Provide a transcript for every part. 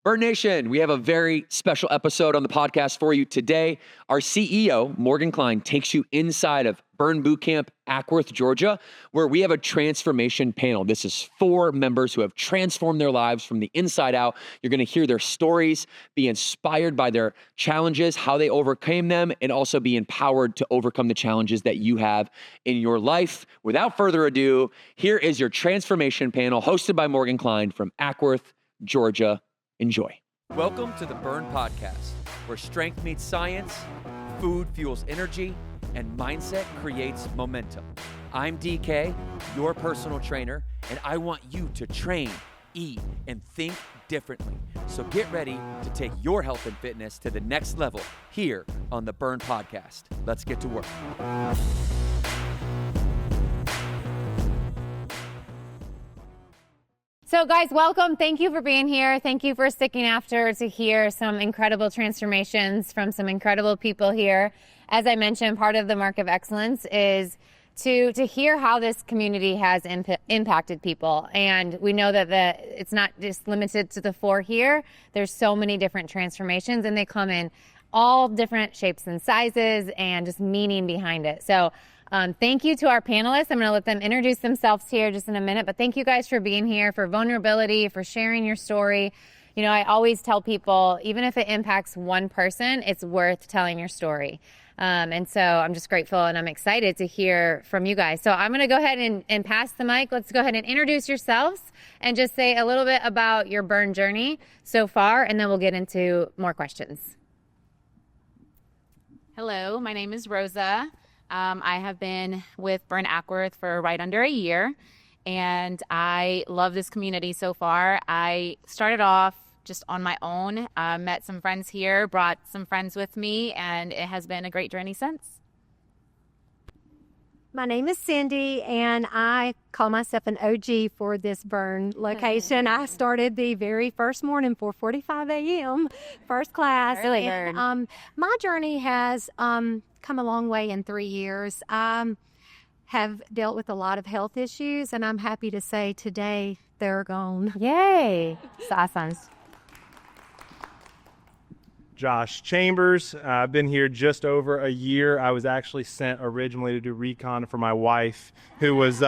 Burn Nation, we have a very special episode on the podcast for you today. Our CEO, Morgan Kline, takes you inside of Burn Bootcamp, Acworth, Georgia, where we have a transformation panel. This is 4 members who have transformed their lives from the inside out. You're going to hear their stories, be inspired by their challenges, how they overcame them, and also be empowered to overcome the challenges that you have in your life. Without further ado, here is your transformation panel hosted by Morgan Kline from Acworth, Georgia. Enjoy. Welcome to the Burn Podcast, where strength meets science, food fuels energy, and mindset creates momentum. I'm DK, your personal trainer, and I want you to train, eat, and think differently. So get ready to take your health and fitness to the next level here on the Burn Podcast. Let's get to work. So guys, welcome. Thank you for being here. Thank you for sticking after to hear some incredible transformations from some incredible people here. As I mentioned, part of the Mark of Excellence is to hear how this community has impacted people. And we know that it's not just limited to the 4 here. There's so many different transformations, and they come in all different shapes and sizes and just meaning behind it. So thank you to our panelists. I'm going to let them introduce themselves here just in a minute, but thank you guys for being here, for vulnerability, for sharing your story. You know, I always tell people, even if it impacts one person, it's worth telling your story. And so I'm just grateful and I'm excited to hear from you guys. So I'm going to go ahead and pass the mic. Let's go ahead and introduce yourselves and just say a little bit about your burn journey so far, and then we'll get into more questions. Hello, my name is Rosa. I have been with Burn Acworth for right under a year, and I love this community so far. I started off just on my own, met some friends here, brought some friends with me, and it has been a great journey since. My name is Cindy, and I call myself an OG for this Burn location. I started the very first morning, 4:45 a.m., first class. Early and, bird. my journey has come a long way in 3 years. I have dealt with a lot of health issues, and I'm happy to say today they're gone. Yay. It's awesome. Josh Chambers. I've been here just over a year. I was actually sent originally to do recon for my wife, who was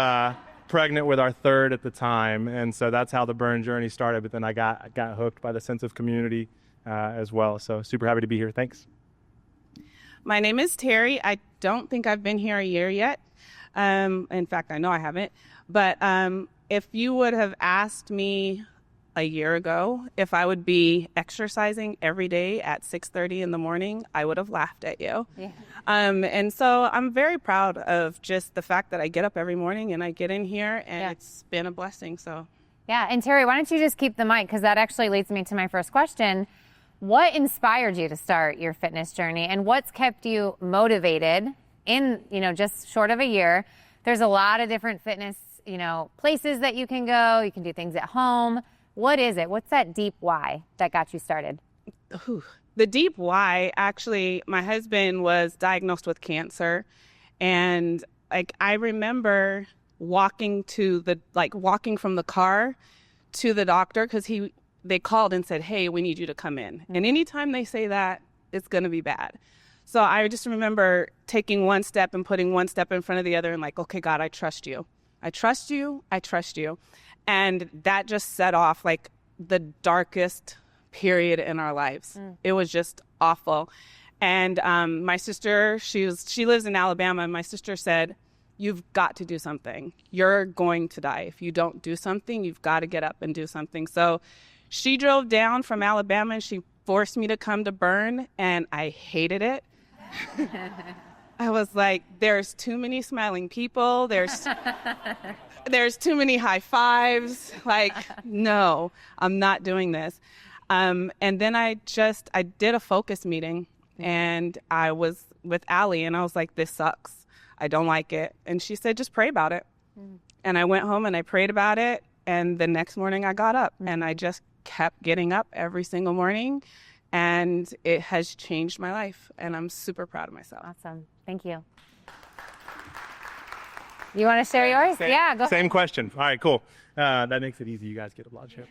pregnant with our 3rd at the time, and so that's how the burn journey started. But then I got hooked by the sense of community as well. So super happy to be here. Thanks. My name is Terry. I don't think I've been here a year yet. In fact, I know I haven't. But if you would have asked me a year ago if I would be exercising every day at 6:30 in the morning, I would have laughed at you. Yeah. And so I'm very proud of just the fact that I get up every morning and I get in here, and It's been a blessing. So yeah, and Terry, why don't you just keep the mic, because that actually leads me to my first question. What inspired you to start your fitness journey, and what's kept you motivated in, just short of a year? There's a lot of different fitness, places that you can go. You can do things at home. What is it? What's that deep why that got you started? The deep why, actually, my husband was diagnosed with cancer, and I remember walking from the car to the doctor, because they called and said, hey, we need you to come in. Mm-hmm. And anytime they say that, it's going to be bad. So I just remember taking one step and putting one step in front of the other and okay, God, I trust you. I trust you. I trust you. And that just set off the darkest period in our lives. It was just awful. And my sister, she lives in Alabama, and my sister said, you've got to do something. You're going to die. If you don't do something, you've got to get up and do something. So she drove down from Alabama, and she forced me to come to Burn, and I hated it. I was like, there's too many smiling people. There's too many high fives. No, I'm not doing this. And then I did a focus meeting, and I was with Allie, and I was like, this sucks. I don't like it. And she said, just pray about it. And I went home and I prayed about it. And the next morning I got up, and I just kept getting up every single morning. And it has changed my life, and I'm super proud of myself. Awesome. Thank you. You want to share yours? Yeah, go ahead. Same question. All right, cool. That makes it easy. You guys get a blood chip.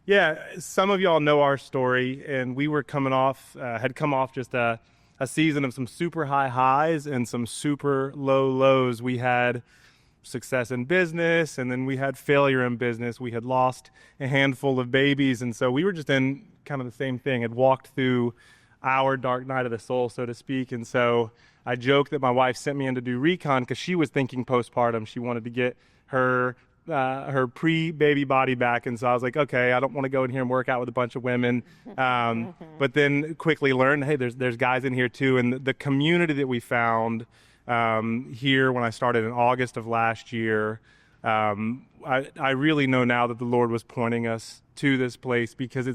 Yeah, some of y'all know our story, and we were had come off just a season of some super high highs and some super low lows. We had success in business, and then we had failure in business. We had lost a handful of babies, and so we were just in kind of the same thing, had walked through our dark night of the soul, so to speak. And so I joked that my wife sent me in to do recon because she was thinking postpartum. She wanted to get her pre-baby body back, and so I was like, okay, I don't want to go in here and work out with a bunch of women, but then quickly learned, hey, there's guys in here too. And the community that we found here when I started in August of last year, I really know now that the Lord was pointing us to this place, because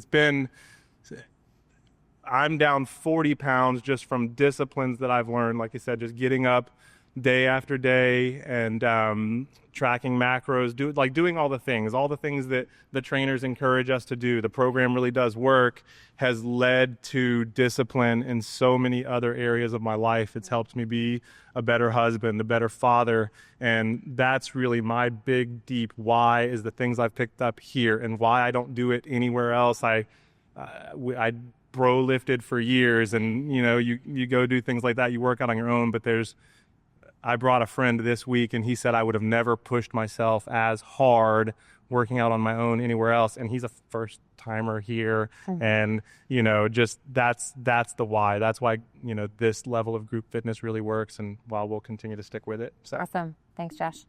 I'm down 40 pounds just from disciplines that I've learned. Like I said, just getting up day after day and tracking macros, doing all the things that the trainers encourage us to do. The program really does work, has led to discipline in so many other areas of my life. It's helped me be a better husband, a better father, and that's really my big, deep why, is the things I've picked up here and why I don't do it anywhere else. I bro lifted for years, and you go do things like that, you work out on your own, but I brought a friend this week, and he said I would have never pushed myself as hard working out on my own anywhere else. And he's a first timer here. And, just that's the why. That's why, this level of group fitness really works, and while we'll continue to stick with it. So. Awesome. Thanks, Josh.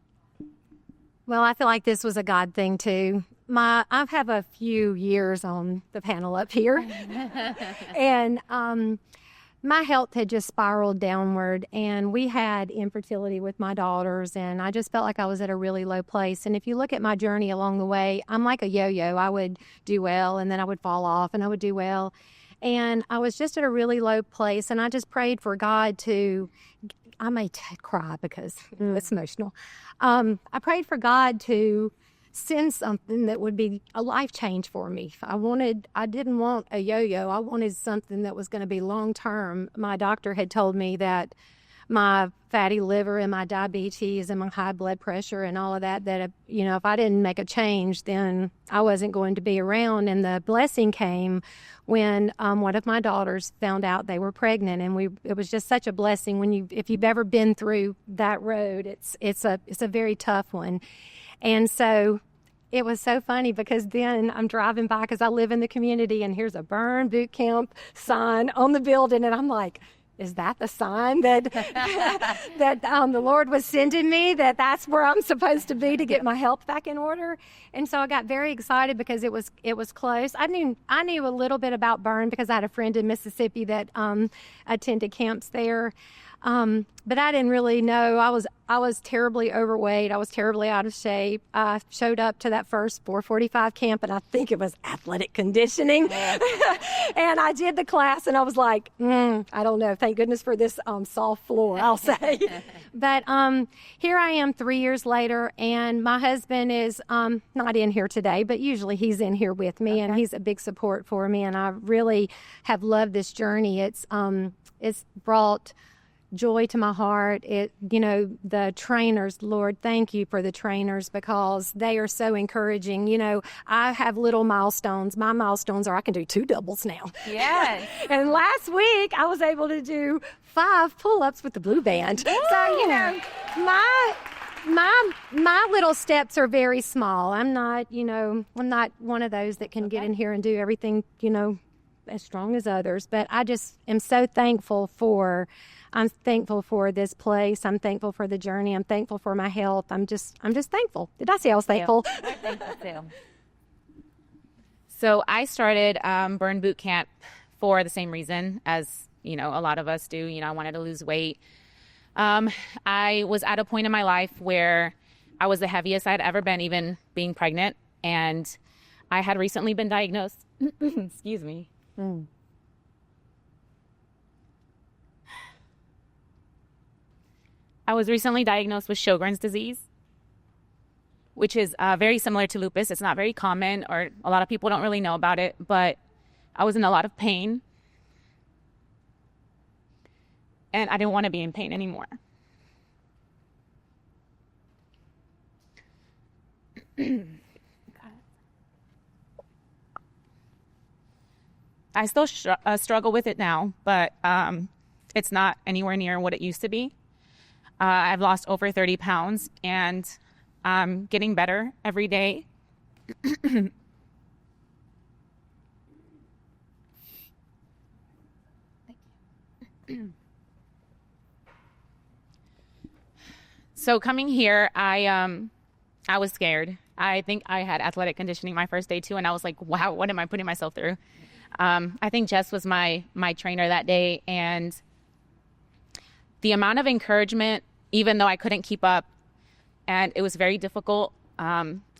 Well, I feel like this was a God thing too. I've have a few years on the panel up here, and my health had just spiraled downward, and we had infertility with my daughters, and I just felt like I was at a really low place. And if you look at my journey along the way, I'm like a yo-yo. I would do well, and then I would fall off, and I would do well. And I was just at a really low place, and I just prayed for God to, I may cry because it's emotional. I prayed for God to send something that would be a life change for me. I didn't want a yo-yo. I wanted something that was going to be long term. My doctor had told me that my fatty liver and my diabetes and my high blood pressure and all of that, if I didn't make a change, then I wasn't going to be around. And the blessing came when one of my daughters found out they were pregnant, and it was just such a blessing. If you've ever been through that road, it's a very tough one. And so it was so funny, because then I'm driving by, because I live in the community, and here's a burn boot camp sign on the building, and I'm like, is that the sign that the Lord was sending me, that's where I'm supposed to be to get my health back in order? And so I got very excited, because it was close. I knew a little bit about burn because I had a friend in Mississippi that attended camps there. But I didn't really know. I was terribly overweight. I was terribly out of shape. I showed up to that first 445 camp, and I think it was athletic conditioning. And I did the class, and I was like, I don't know. Thank goodness for this soft floor, I'll say. But here I am 3 years later, and my husband is not in here today, but usually he's in here with me, and he's a big support for me. And I really have loved this journey. It's brought joy to my heart. The trainers, Lord, thank you for the trainers, because they are so encouraging. I have little milestones. My milestones are I can do 2 doubles now. Yes. And last week I was able to do 5 pull-ups with the blue band. Woo! So, my little steps are very small. I'm not one of those that can get in here and do everything, as strong as others. But I just am so thankful I'm thankful for this place. I'm thankful for the journey. I'm thankful for my health. I'm just thankful. Did I say I was thankful? I'm thankful too. So I started Burn Boot Camp for the same reason as, a lot of us do. I wanted to lose weight. I was at a point in my life where I was the heaviest I'd ever been, even being pregnant. And I had recently been diagnosed. Excuse me. I was recently diagnosed with Sjogren's disease, which is very similar to lupus. It's not very common, or a lot of people don't really know about it, but I was in a lot of pain, and I didn't want to be in pain anymore. I still struggle with it now, but it's not anywhere near what it used to be. I've lost over 30 pounds, and I'm getting better every day. So coming here, I was scared. I think I had athletic conditioning my first day too, and I was like, wow, what am I putting myself through? I think Jess was my trainer that day, and the amount of encouragement, even though I couldn't keep up and it was very difficult,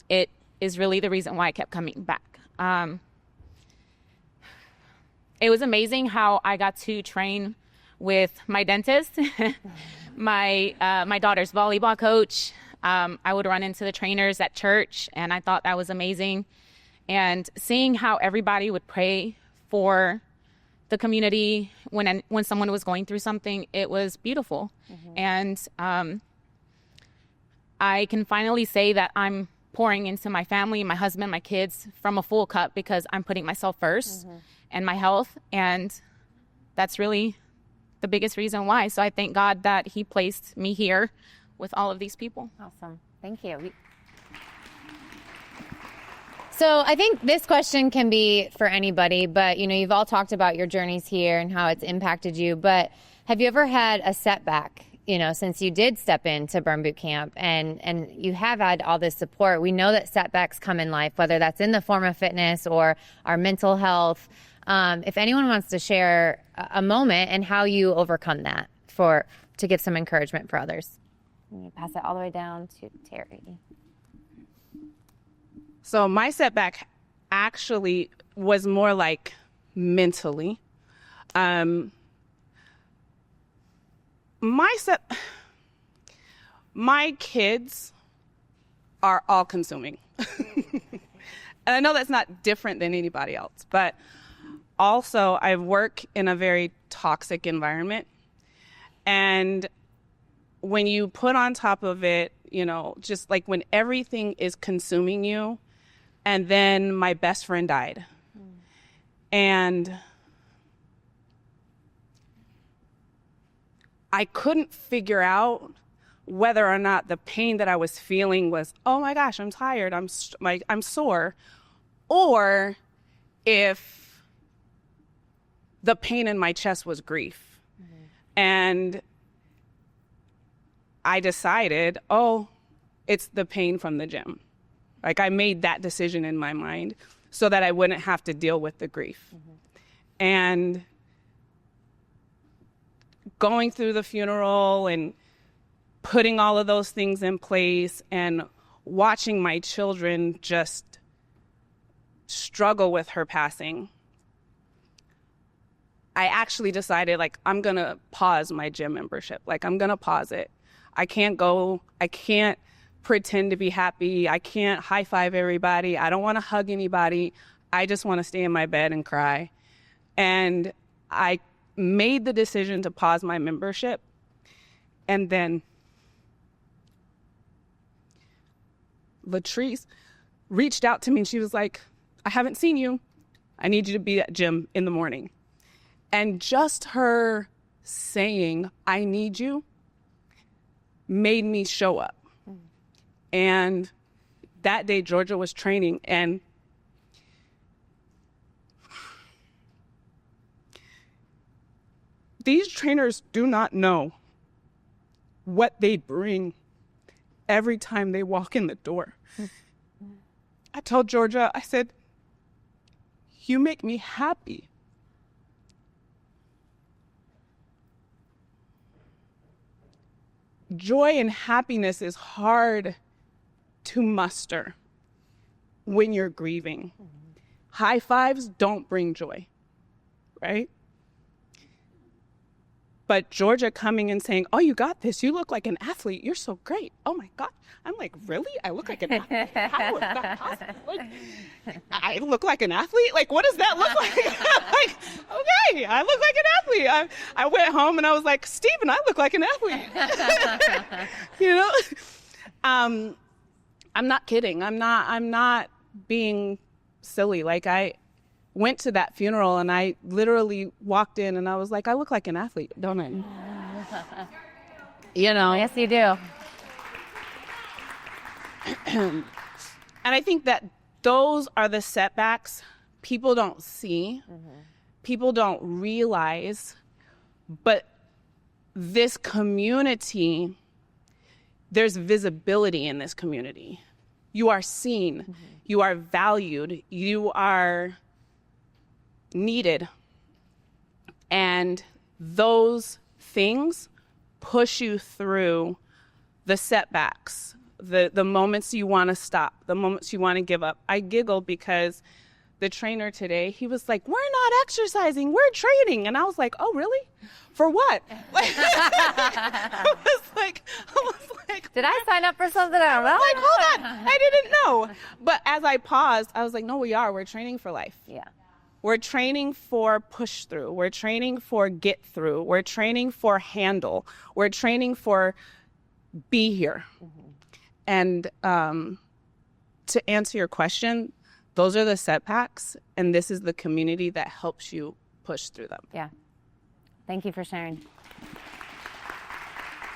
it is really the reason why I kept coming back. It was amazing how I got to train with my dentist, my daughter's volleyball coach. I would run into the trainers at church, and I thought that was amazing. And seeing how everybody would pray for the community when someone was going through something, it was beautiful. And I can finally say that I'm pouring into my family, my husband, my kids from a full cup, because I'm putting myself first and my health. And that's really the biggest reason why. So I thank God that he placed me here with all of these people. Awesome. Thank you. So I think this question can be for anybody, but you've all talked about your journeys here and how it's impacted you, but have you ever had a setback, since you did step into Burn Boot Camp and you have had all this support? We know that setbacks come in life, whether that's in the form of fitness or our mental health. If anyone wants to share a moment and how you overcome that to give some encouragement for others. You pass it all the way down to Terry. So my setback actually was more like mentally. My kids are all consuming. And I know that's not different than anybody else, but also I work in a very toxic environment. And when you put on top of it, just like when everything is consuming you, and then my best friend died. And I couldn't figure out whether or not the pain that I was feeling was, oh my gosh, I'm tired, I'm sore, or if the pain in my chest was grief. And I decided, it's the pain from the gym. Like, I made that decision in my mind so that I wouldn't have to deal with the grief. And going through the funeral and putting all of those things in place and watching my children just struggle with her passing, I actually decided, I'm going to pause my gym membership. I'm going to pause it. I can't go. I can't pretend to be happy. I can't high five everybody. I don't want to hug anybody. I just want to stay in my bed and cry. And I made the decision to pause my membership. And then Latrice reached out to me and she was like, I haven't seen you. I need you to be at gym in the morning. And just her saying, I need you, made me show up. And that day, Georgia was training, and these trainers do not know what they bring every time they walk in the door. I told Georgia, I said, you make me happy. Joy and happiness is hard to muster when you're grieving. High fives don't bring joy, right? But Georgia coming and saying, oh, you got this. You look like an athlete. You're so great. Oh, my God. I'm like, really? I look like an athlete? How is that possible? I look like an athlete? What does that look like? Okay, I look like an athlete. I went home and I was like, Stephen, I look like an athlete. I'm not kidding. I'm not being silly. Like, I went to that funeral and I literally walked in and I was like, I look like an athlete, don't I? You know? Yes, you do. And I think that those are the setbacks people don't see, people don't realize, but this community, there's visibility in this community. You are seen, you are valued, you are needed. And those things push you through the setbacks, the moments you want to stop, the moments you want to give up. I giggled because the trainer today, he was like, we're not exercising, we're training. And I was like, oh, really? For what? I was like, did I sign up for something? I don't know. Like, hold on, I didn't know. But as I paused, I was like, no, we're training for life. Yeah. We're training for push through. We're training for get through. We're training for handle. We're training for be here. And to answer your question, those are the setbacks, and this is the community that helps you push through them. Yeah. Thank you for sharing.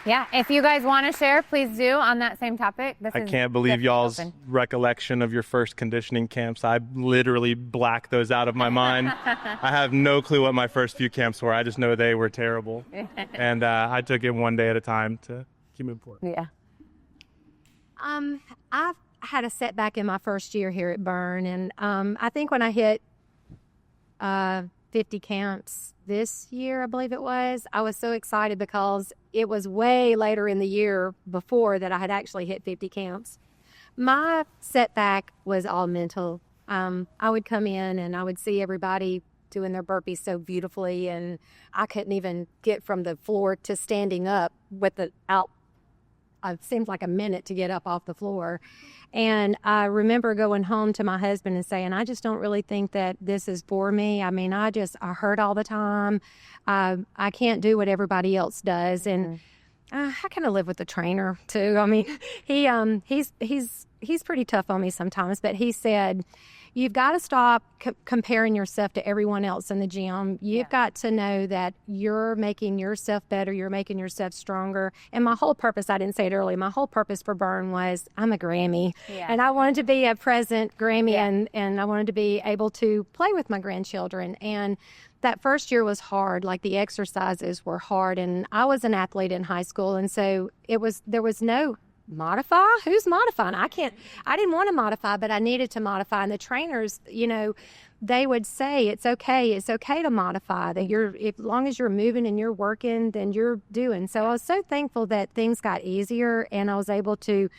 Yeah, if you guys want to share, please do on that same topic. I can't believe y'all's recollection of your first conditioning camps. I literally blacked those out of my mind. I have no clue what my first few camps were. I just know they were terrible. And I took it one day at a time to keep moving forward. Yeah. I've had a setback in my first year here at Burn, and I think when I hit 50 camps this year, I believe it was, I was so excited because it was way later in the year before that I had actually hit 50 camps. My setback was all mental. I would come in and I would see everybody doing their burpees so beautifully, and I couldn't even get from the floor to standing up without it seemed like a minute to get up off the floor. And I remember going home to my husband and saying, I just don't really think that this is for me. I mean, I hurt all the time. I can't do what everybody else does. And I kind of live with the trainer too. I mean, he's pretty tough on me sometimes, but he said, you've got to stop comparing yourself to everyone else in the gym. You've got to know that you're making yourself better. You're making yourself stronger. And my whole purpose, I didn't say it earlier, my whole purpose for Burn was I'm a Grammy. Yeah. And I wanted to be a present Grammy, and I wanted to be able to play with my grandchildren. And that first year was hard. Like, the exercises were hard. And I was an athlete in high school. And so there was no modify? Who's modifying? I didn't want to modify, but I needed to modify. And the trainers, they would say, it's okay to modify, that as long as you're moving and you're working, then you're doing. So I was so thankful that things got easier and I was able to,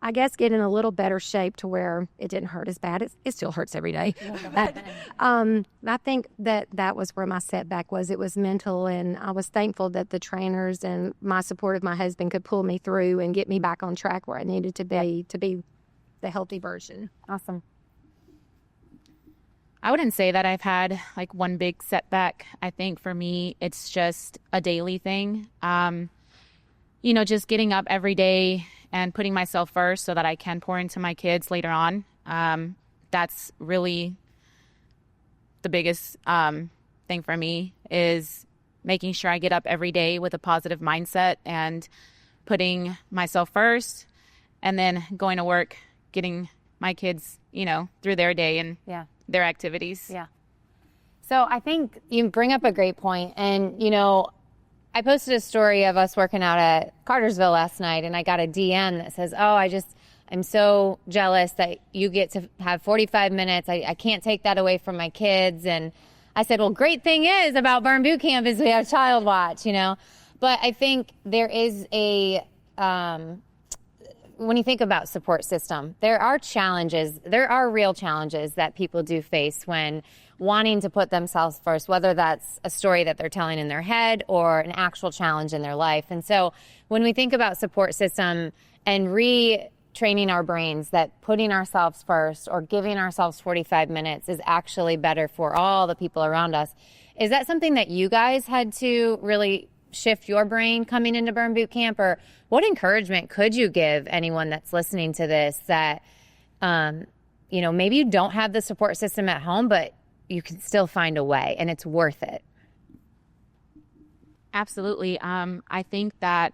I guess, get in a little better shape to where it didn't hurt as bad. It still hurts every day. I think that was where my setback was. It was mental, and I was thankful that the trainers and my support of my husband could pull me through and get me back on track where I needed to be the healthy version. Awesome. I wouldn't say that I've had like one big setback. I think for me, it's just a daily thing. Just getting up every day and putting myself first so that I can pour into my kids later on. That's really the biggest thing for me, is making sure I get up every day with a positive mindset and putting myself first, and then going to work, getting my kids, through their day and their activities. Yeah. So I think you bring up a great point. And, I posted a story of us working out at Cartersville last night, and I got a DM that says, I'm so jealous that you get to have 45 minutes. I can't take that away from my kids. And I said, well, great thing is about Burn Boot Camp is we have child watch, But I think there is when you think about support system, there are real challenges that people do face when wanting to put themselves first, whether that's a story that they're telling in their head or an actual challenge in their life. And so when we think about support system and retraining our brains that putting ourselves first or giving ourselves 45 minutes is actually better for all the people around us, is that something that you guys had to really shift your brain coming into Burn Boot Camp? Or what encouragement could you give anyone that's listening to this that, maybe you don't have the support system at home, but you can still find a way and it's worth it? Absolutely. I think that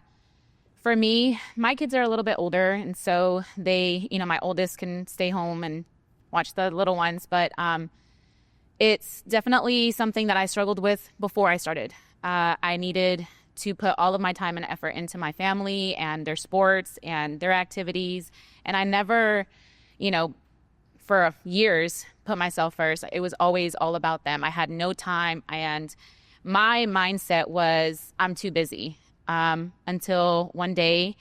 for me, my kids are a little bit older, and so they, my oldest can stay home and watch the little ones, but it's definitely something that I struggled with before I started. I needed to put all of my time and effort into my family and their sports and their activities, and I never, for years put myself first. It was always all about them. I had no time, and my mindset was I'm too busy. Until one day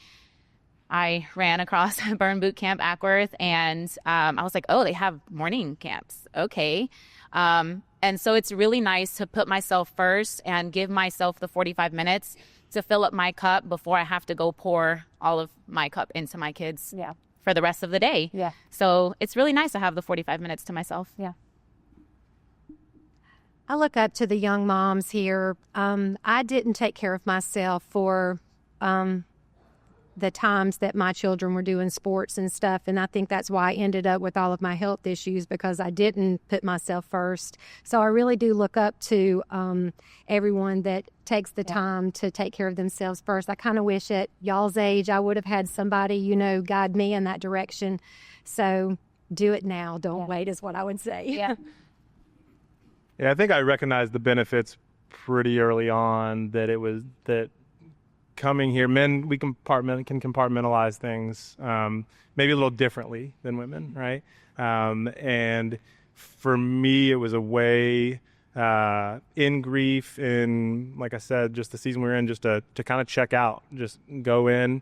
I ran across Burn Boot Camp Acworth, and I was like, oh, they have morning camps. Okay. And so it's really nice to put myself first and give myself the 45 minutes to fill up my cup before I have to go pour all of my cup into my kids for the rest of the day. Yeah. So it's really nice to have the 45 minutes to myself. Yeah. I look up to the young moms here. I didn't take care of myself for the times that my children were doing sports and stuff, and I think that's why I ended up with all of my health issues, because I didn't put myself first. So I really do look up to everyone that takes the time to take care of themselves first. I kind of wish at y'all's age I would have had somebody, guide me in that direction. So do it now. Don't wait is what I would say. Yeah. Yeah, I think I recognized the benefits pretty early on, that coming here, men, we can compartmentalize things maybe a little differently than women, right? And for me, it was a way in grief, in, like I said, just the season we're in, just to kind of check out, just go in,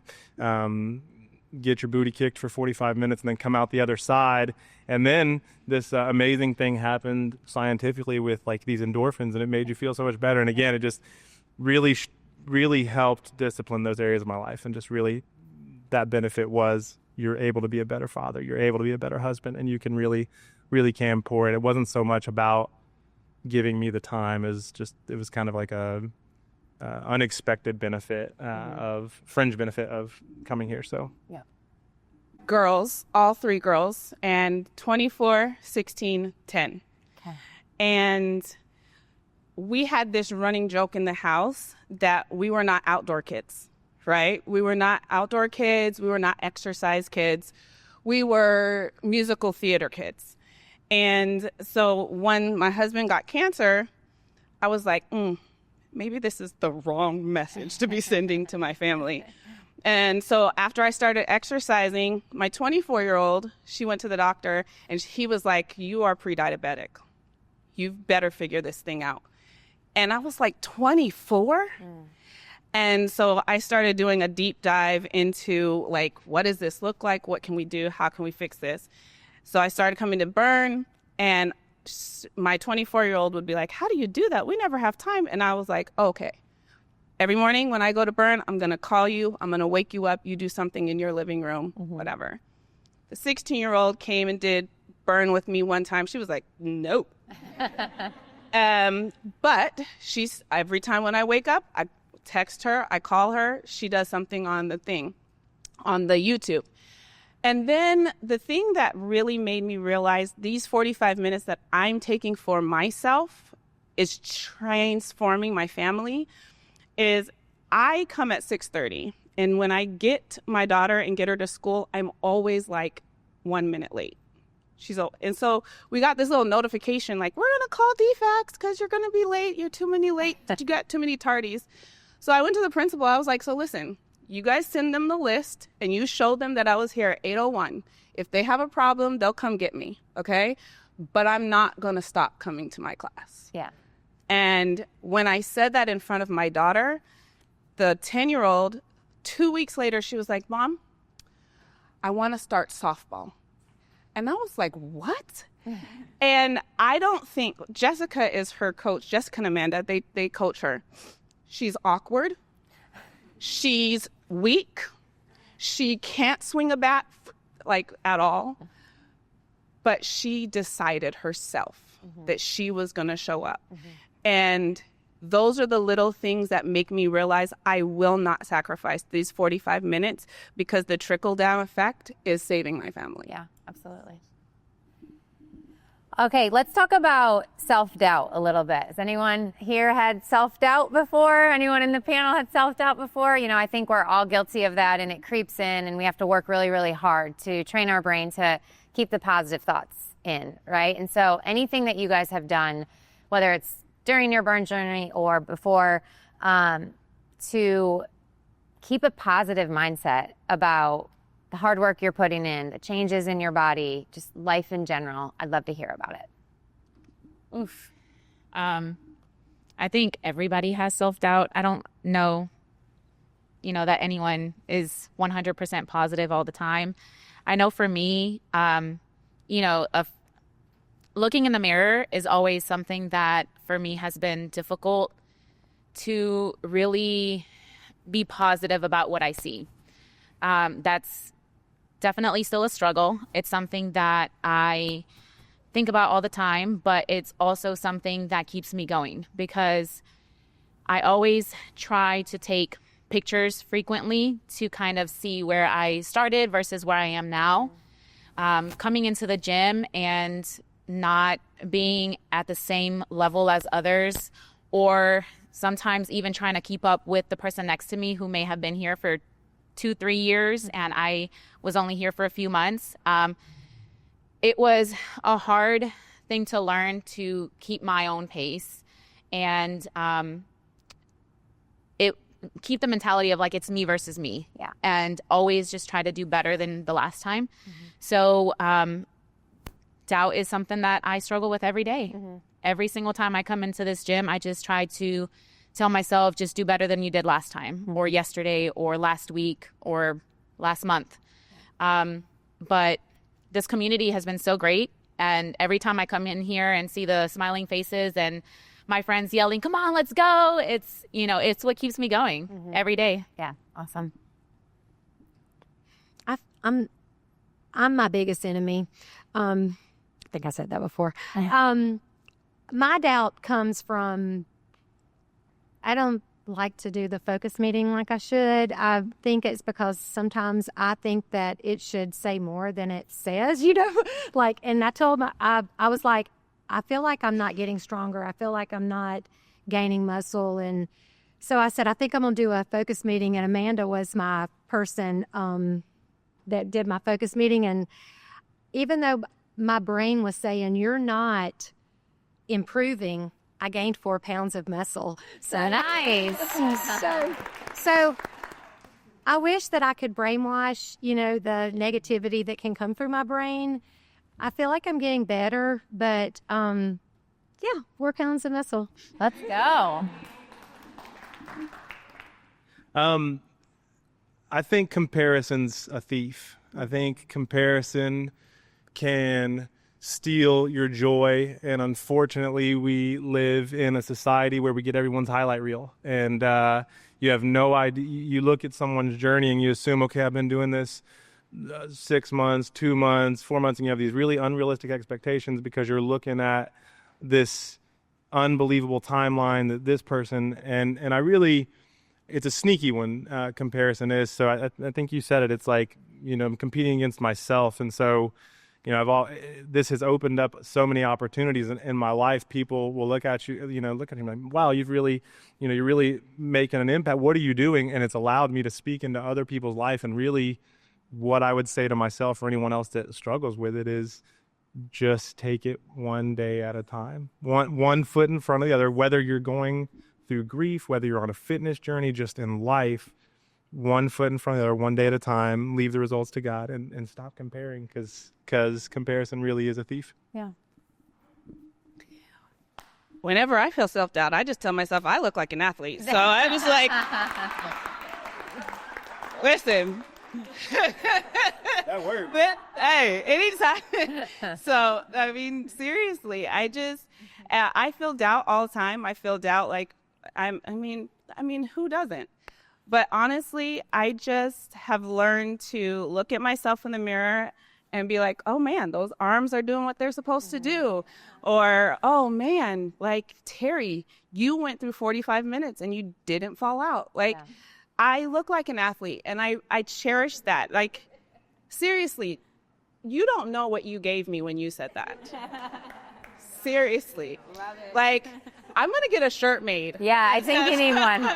get your booty kicked for 45 minutes and then come out the other side. And then this amazing thing happened scientifically with like these endorphins, and it made you feel so much better. And again, it just really helped discipline those areas of my life. And just really, that benefit was you're able to be a better father, you're able to be a better husband, and you can really can pour it. It wasn't so much about giving me the time as just, it was kind of like a unexpected benefit of fringe benefit of coming here. So yeah. Girls, all three girls, and 24, 16, 10. Okay. And we had this running joke in the house that we were not outdoor kids, right? We were not outdoor kids. We were not exercise kids. We were musical theater kids. And so when my husband got cancer, I was like, maybe this is the wrong message to be sending to my family. And so after I started exercising, my 24-year-old, she went to the doctor, and he was like, you are pre-diabetic. You better figure this thing out. And I was like, 24? And so I started doing a deep dive into, like, what does this look like? What can we do? How can we fix this? So I started coming to Burn, and my 24-year-old would be like, how do you do that? We never have time. And I was like, okay. Every morning when I go to Burn, I'm going to call you. I'm going to wake you up. You do something in your living room, whatever. The 16-year-old came and did Burn with me one time. She was like, nope. But she's, every time when I wake up, I text her, I call her. She does something on the YouTube. And then the thing that really made me realize these 45 minutes that I'm taking for myself is transforming my family. Is I come at 6:30, and when I get my daughter and get her to school, I'm always like 1 minute late. And so we got this little notification like, we're going to call DFACS because you're going to be late. You're too many late. You got too many tardies. So I went to the principal. I was like, so listen, you guys send them the list and you show them that I was here at 8:01. If they have a problem, they'll come get me. Okay. But I'm not going to stop coming to my class. Yeah. And when I said that in front of my daughter, the 10-year-old, 2 weeks later, she was like, Mom, I want to start softball. And I was like, what? And I don't think, Jessica is her coach, Jessica and Amanda, they coach her. She's awkward. She's weak. She can't swing a bat like at all. But she decided herself that she was going to show up. And those are the little things that make me realize I will not sacrifice these 45 minutes because the trickle-down effect is saving my family. Yeah, absolutely. Okay, let's talk about self-doubt a little bit. Has anyone here had self-doubt before? Anyone in the panel had self-doubt before? You know, I think we're all guilty of that, and it creeps in, and we have to work really, really hard to train our brain to keep the positive thoughts in, right? And so anything that you guys have done, whether it's during your burn journey or before, to keep a positive mindset about the hard work you're putting in, the changes in your body, just life in general, I'd love to hear about it. Oof. I think everybody has self-doubt. I don't know, that anyone is 100% positive all the time. I know for me, looking in the mirror is always something that for me has been difficult to really be positive about what I see. That's definitely still a struggle. It's something that I think about all the time, but it's also something that keeps me going because I always try to take pictures frequently to kind of see where I started versus where I am now. Coming into the gym and not being at the same level as others, or sometimes even trying to keep up with the person next to me who may have been here for 2-3 years and I was only here for a few months. It was a hard thing to learn to keep my own pace and keep the mentality of like it's me versus me. Yeah. And always just try to do better than the last time. Mm-hmm. So doubt is something that I struggle with every day. Mm-hmm. Every single time I come into this gym, I just try to tell myself, just do better than you did last time, mm-hmm. or yesterday, or last week, or last month. But this community has been so great. And every time I come in here and see the smiling faces and my friends yelling, come on, let's go. It's what keeps me going mm-hmm. every day. Yeah. Awesome. I'm my biggest enemy. I think I said that before. My doubt comes from, I don't like to do the focus meeting like I should. I think it's because sometimes I think that it should say more than it says, and I told I was like, I feel like I'm not getting stronger. I feel like I'm not gaining muscle. And so I said, I think I'm going to do a focus meeting. And Amanda was my person that did my focus meeting. And even though my brain was saying, you're not improving, I gained 4 pounds of muscle. So nice. So I wish that I could brainwash, the negativity that can come through my brain. I feel like I'm getting better, but 4 pounds of muscle. Let's go. I think comparison's a thief. I think comparison can steal your joy, and unfortunately we live in a society where we get everyone's highlight reel, and you have no idea. You look at someone's journey and you assume, okay, I've been doing this 6 months, 2 months, 4 months, and you have these really unrealistic expectations because you're looking at this unbelievable timeline that this person, and I really, it's a sneaky one, comparison is. So I think you said it. It's like, I'm competing against myself. And so, this has opened up so many opportunities in my life. People will look at you, look at him like, wow, you've really, you're really making an impact. What are you doing? And it's allowed me to speak into other people's life. And really what I would say to myself or anyone else that struggles with it is just take it one day at a time, one foot in front of the other, whether you're going through grief, whether you're on a fitness journey, just in life, 1 foot in front of the other, one day at a time, leave the results to God and stop comparing because comparison really is a thief. Yeah. Whenever I feel self-doubt, I just tell myself I look like an athlete. So I'm just like, listen. That worked. But, hey, anytime. So, I mean, seriously, I feel doubt all the time. I feel doubt like, I mean, who doesn't? But honestly, I just have learned to look at myself in the mirror and be like, oh man, those arms are doing what they're supposed to do. Or, oh man, like Terry, you went through 45 minutes and you didn't fall out. Like, I look like an athlete, and I cherish that. Like, seriously, you don't know what you gave me when you said that. Seriously. Love it. Like, I'm going to get a shirt made. Yeah, I think you need one.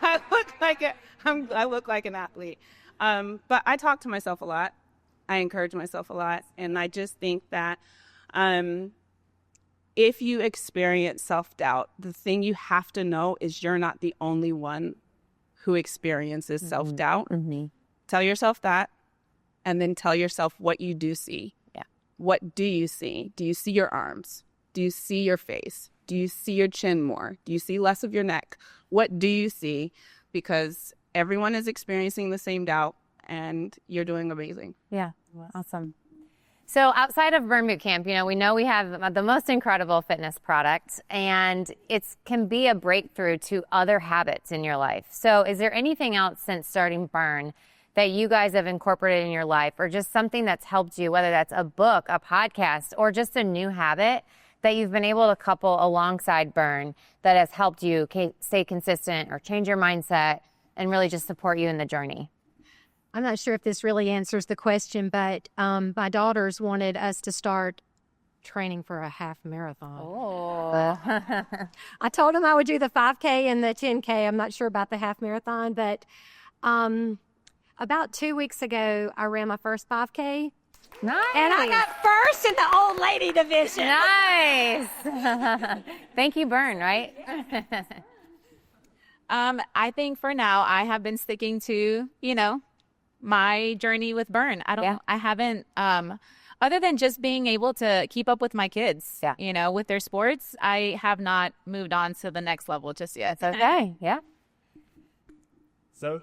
I look like an athlete. But I talk to myself a lot. I encourage myself a lot. And I just think that if you experience self-doubt, the thing you have to know is you're not the only one who experiences self-doubt. Tell yourself that, and then tell yourself what you do see. Yeah. What do you see? Do you see your arms? Do you see your face? Do you see your chin more? Do you see less of your neck? What do you see? Because everyone is experiencing the same doubt, and you're doing amazing. Yeah, awesome. So outside of Burn Boot Camp, we know we have the most incredible fitness product, and it can be a breakthrough to other habits in your life. So is there anything else since starting Burn that you guys have incorporated in your life, or just something that's helped you, whether that's a book, a podcast, or just a new habit that you've been able to couple alongside Burn that has helped you stay consistent or change your mindset and really just support you in the journey? I'm not sure if this really answers the question, but my daughters wanted us to start training for a half marathon. Oh. I told them I would do the 5K and the 10K. I'm not sure about the half marathon, but about 2 weeks ago, I ran my first 5K. Nice. And I got first in the old lady division. Nice. Thank you, Burn, right? I think for now, I have been sticking to, my journey with Burn. I haven't, other than just being able to keep up with my kids, with their sports, I have not moved on to the next level just yet. Okay. Yeah. So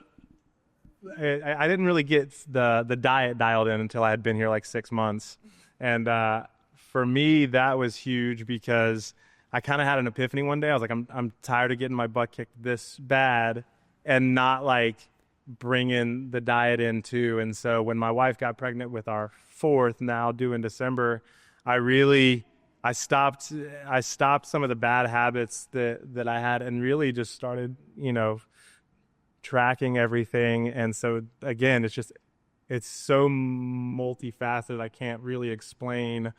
I didn't really get the diet dialed in until I had been here like 6 months. And for me, that was huge because I kind of had an epiphany one day. I was like, I'm tired of getting my butt kicked this bad and not like bringing the diet in too. And so when my wife got pregnant with our fourth, now due in December, I stopped some of the bad habits that I had and really just started, tracking everything. And so again, it's so multifaceted. I can't really explain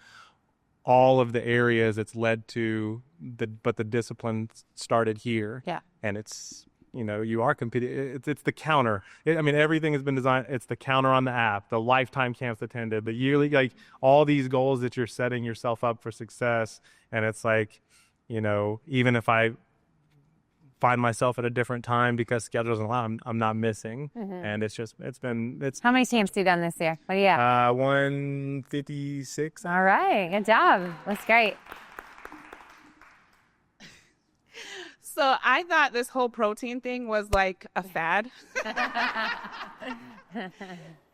all of the areas it's led to, but the discipline started here. Yeah. And it's, you are competing. It's the counter. Everything has been designed. It's the counter on the app, the lifetime camps attended, the yearly, like all these goals that you're setting yourself up for success. And it's like, even if I find myself at a different time because schedule doesn't allow, I'm not missing. And it's How many camps have you done this year? What do you have? 156. All right. Good job. That's great. So I thought this whole protein thing was like a fad.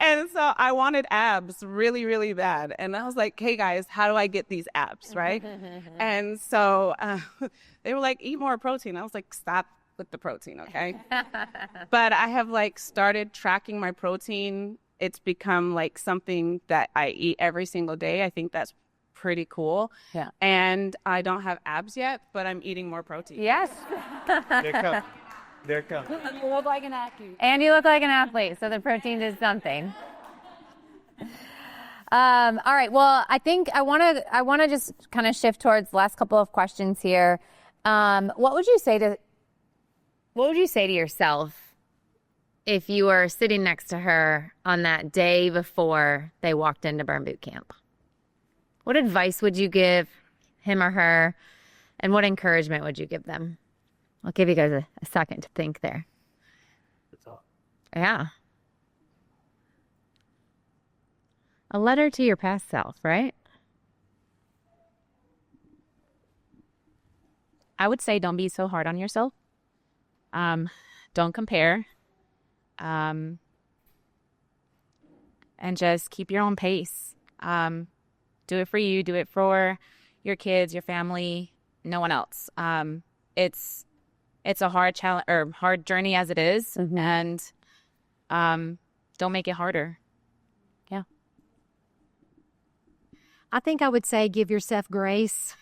And so I wanted abs really, really bad. And I was like, hey guys, how do I get these abs, right? And so they were like, eat more protein. I was like, stop with the protein, okay? But I have like started tracking my protein. It's become like something that I eat every single day. I think that's pretty cool. Yeah. And I don't have abs yet, but I'm eating more protein. Yes. There it comes. You look like an athlete. And you look like an athlete, so the protein did something. All right. Well, I think I want to just kind of shift towards the last couple of questions here. What would you say to yourself if you were sitting next to her on that day before they walked into Burn Boot Camp? What advice would you give him or her, and what encouragement would you give them? I'll give you guys a second to think there. Yeah. A letter to your past self, right? I would say don't be so hard on yourself. Don't compare. And just keep your own pace. Do it for you. Do it for your kids, your family, no one else. It's a hard challenge or hard journey as it is, and don't make it harder. Yeah. I think I would say give yourself grace.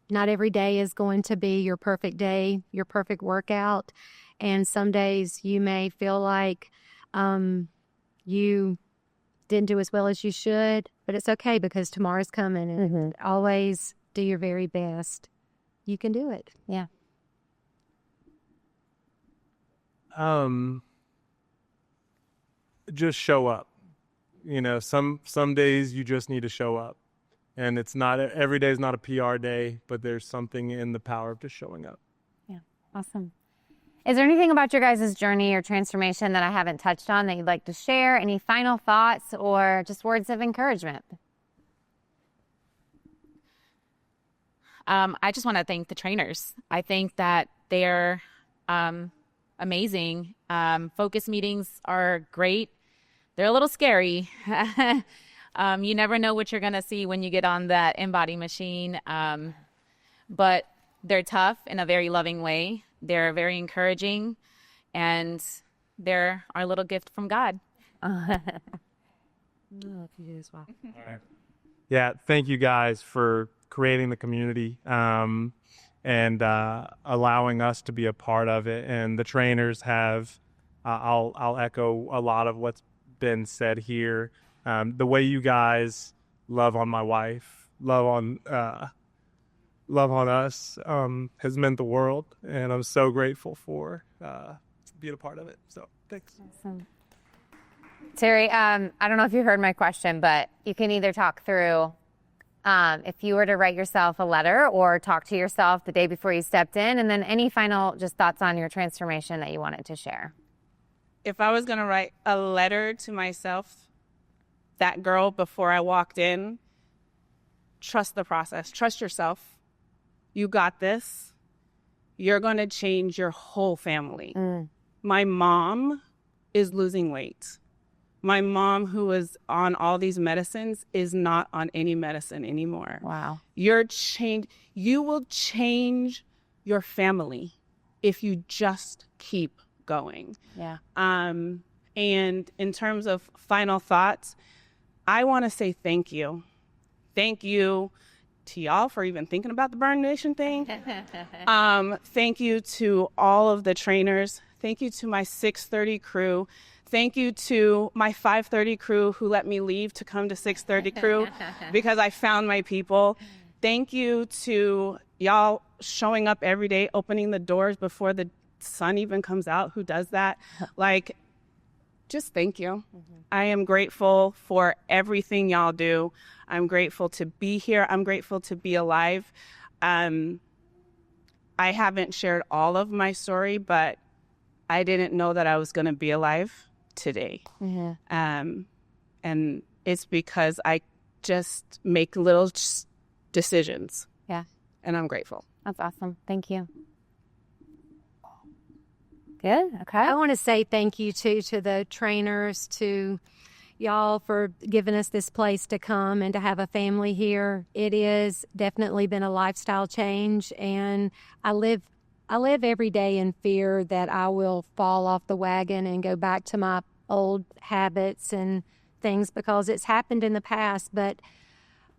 Not every day is going to be your perfect day, your perfect workout. And some days you may feel like you didn't do as well as you should, but it's okay because tomorrow's coming, and always do your very best. You can do it. Yeah. Just show up. You know, some days you just need to show up. And it's not, every day is not a PR day, but there's something in the power of just showing up. Yeah. Awesome. Is there anything about your guys' journey or transformation that I haven't touched on that you'd like to share? Any final thoughts or just words of encouragement? I just want to thank the trainers. I think that they're amazing. Focus meetings are great. They're a little scary. You never know what you're going to see when you get on that InBody machine. But they're tough in a very loving way. They're very encouraging, and they're our little gift from God. Yeah, thank you guys for creating the community and allowing us to be a part of it. And the trainers have, I'll echo a lot of what's been said here. The way you guys love on my wife, love on us has meant the world, and I'm so grateful for being a part of it. So thanks. Awesome. Terry, I don't know if you heard my question, but you can either talk through if you were to write yourself a letter or talk to yourself the day before you stepped in, and then any final just thoughts on your transformation that you wanted to share. If I was going to write a letter to myself, that girl before I walked in, trust the process. Trust yourself. You got this. You're going to change your whole family. My mom is losing weight. My mom, who is on all these medicines, is not on any medicine anymore. Wow. You will change your family if you just keep going. Yeah. And in terms of final thoughts, I want to say thank you. Thank you to y'all for even thinking about the Burn Nation thing. Thank you to all of the trainers. Thank you to my 6:30 crew. Thank you to my 5:30 crew who let me leave to come to 6:30 crew because I found my people. Thank you to y'all showing up every day, opening the doors before the sun even comes out. Who does that? Like, just thank you. I am grateful for everything y'all do. I'm grateful to be here. I'm grateful to be alive. I haven't shared all of my story, but I didn't know that I was going to be alive today. And it's because I just make little decisions. Yeah. And I'm grateful. That's awesome. Thank you. Good. Okay. I want to say thank you to the trainers, to y'all for giving us this place to come and to have a family here. It has definitely been a lifestyle change, and I live every day in fear that I will fall off the wagon and go back to my old habits and things because it's happened in the past. But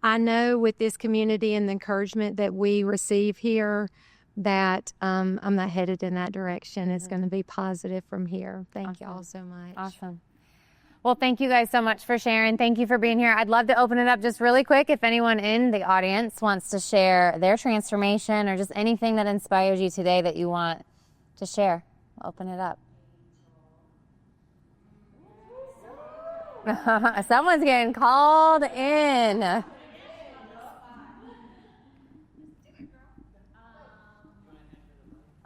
I know with this community and the encouragement that we receive here that I'm not headed in that direction. It's going to be positive from here. Thank y'all so much. Awesome. Well, thank you guys so much for sharing. Thank you for being here. I'd love to open it up just really quick. If anyone in the audience wants to share their transformation or just anything that inspires you today that you want to share, I'll open it up. Someone's getting called in.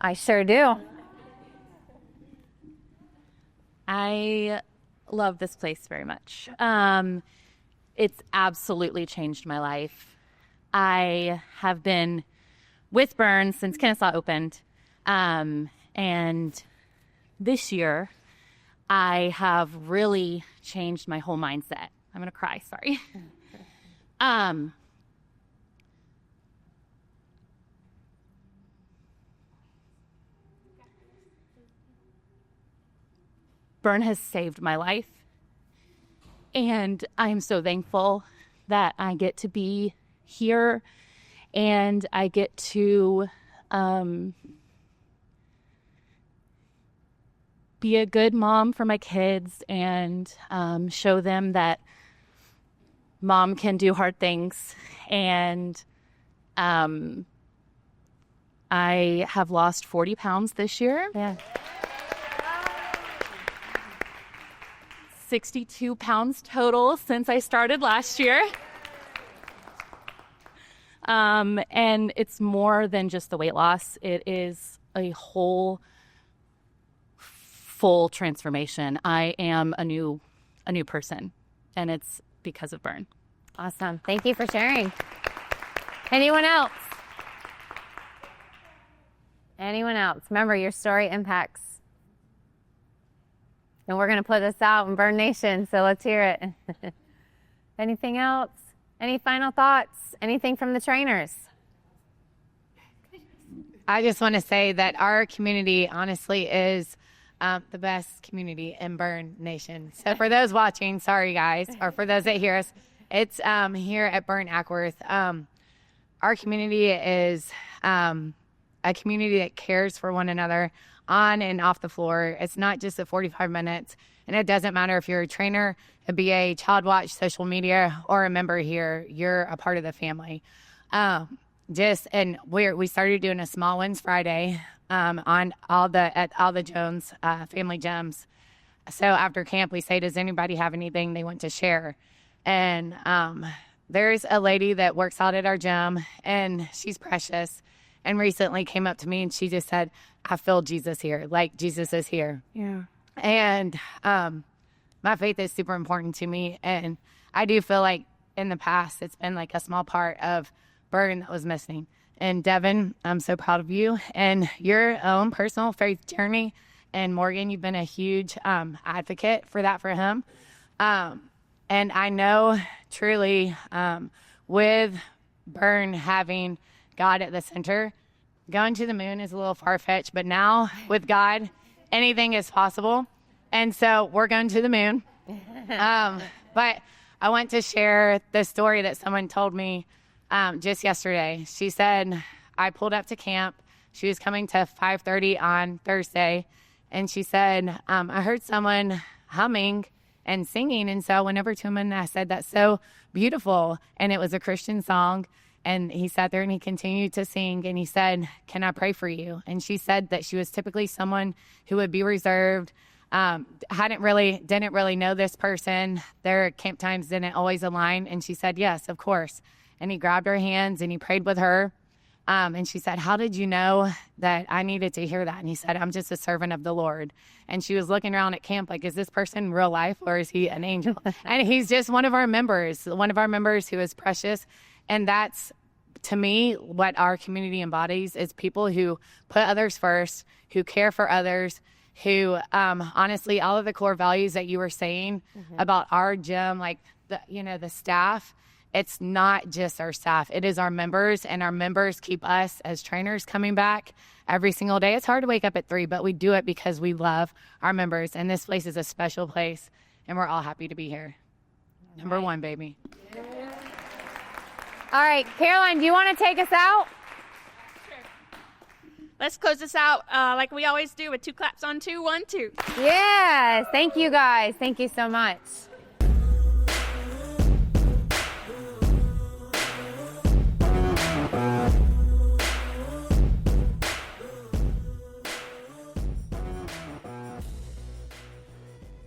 I sure do. I love this place very much. It's absolutely changed my life. I have been with Burn since Kennesaw opened. And this year, I have really changed my whole mindset. I'm going to cry, sorry. Burn has saved my life, and I am so thankful that I get to be here and I get to be a good mom for my kids and show them that mom can do hard things. And I have lost 40 pounds this year. Yeah. 62 pounds total since I started last year. And it's more than just the weight loss. It is a whole full transformation. I am a new person, and it's because of Burn. Awesome. Thank you for sharing. Anyone else? Anyone else? Remember, your story impacts. And we're going to put this out in Burn Nation, so let's hear it. Anything else? Any final thoughts? Anything from the trainers? I just want to say that our community honestly is the best community in Burn Nation. So for those watching, sorry guys, or for those that hear us, it's here at Burn Acworth. Our community is a community that cares for one another on and off the floor. It's not just the 45 minutes, and it doesn't matter if you're a trainer, a BA, child watch, social media, or a member here. You're a part of the family. And we started doing a Small Wins Friday on at all the Jones family gyms. So after camp, we say, does anybody have anything they want to share? And there's a lady that works out at our gym, and she's precious, and recently came up to me and she just said, I feel Jesus here, like Jesus is here. Yeah. And my faith is super important to me, and I do feel like in the past it's been like a small part of Burn that was missing. And Devin, I'm so proud of you and your own personal faith journey. And Morgan, you've been a huge advocate for that for him. And I know truly with Burn having God at the center, going to the moon is a little far-fetched, but now with God, anything is possible. And so we're going to the moon. But I want to share the story that someone told me just yesterday. She said, I pulled up to camp. She was coming to 5:30 on Thursday. And she said, I heard someone humming and singing. And so I went over to him and I said, that's so beautiful. And it was a Christian song. And he sat there and he continued to sing. And he said, can I pray for you? And she said that she was typically someone who would be reserved, didn't really know this person. Their camp times didn't always align. And she said, yes, of course. And he grabbed her hands and he prayed with her. And she said, how did you know that I needed to hear that? And he said, I'm just a servant of the Lord. And she was looking around at camp like, is this person real life or is he an angel? And he's just one of our members who is precious. And that's, to me, what our community embodies is people who put others first, who care for others, who honestly, all of the core values that you were saying about our gym, like the staff, it's not just our staff. It is our members, and our members keep us as trainers coming back every single day. It's hard to wake up at 3, but we do it because we love our members, and this place is a special place, and we're all happy to be here. Number one, baby. All right, Caroline, do you want to take us out? Let's close this out like we always do with 2 claps on 2, 1, 2. Yes. Thank you, guys. Thank you so much.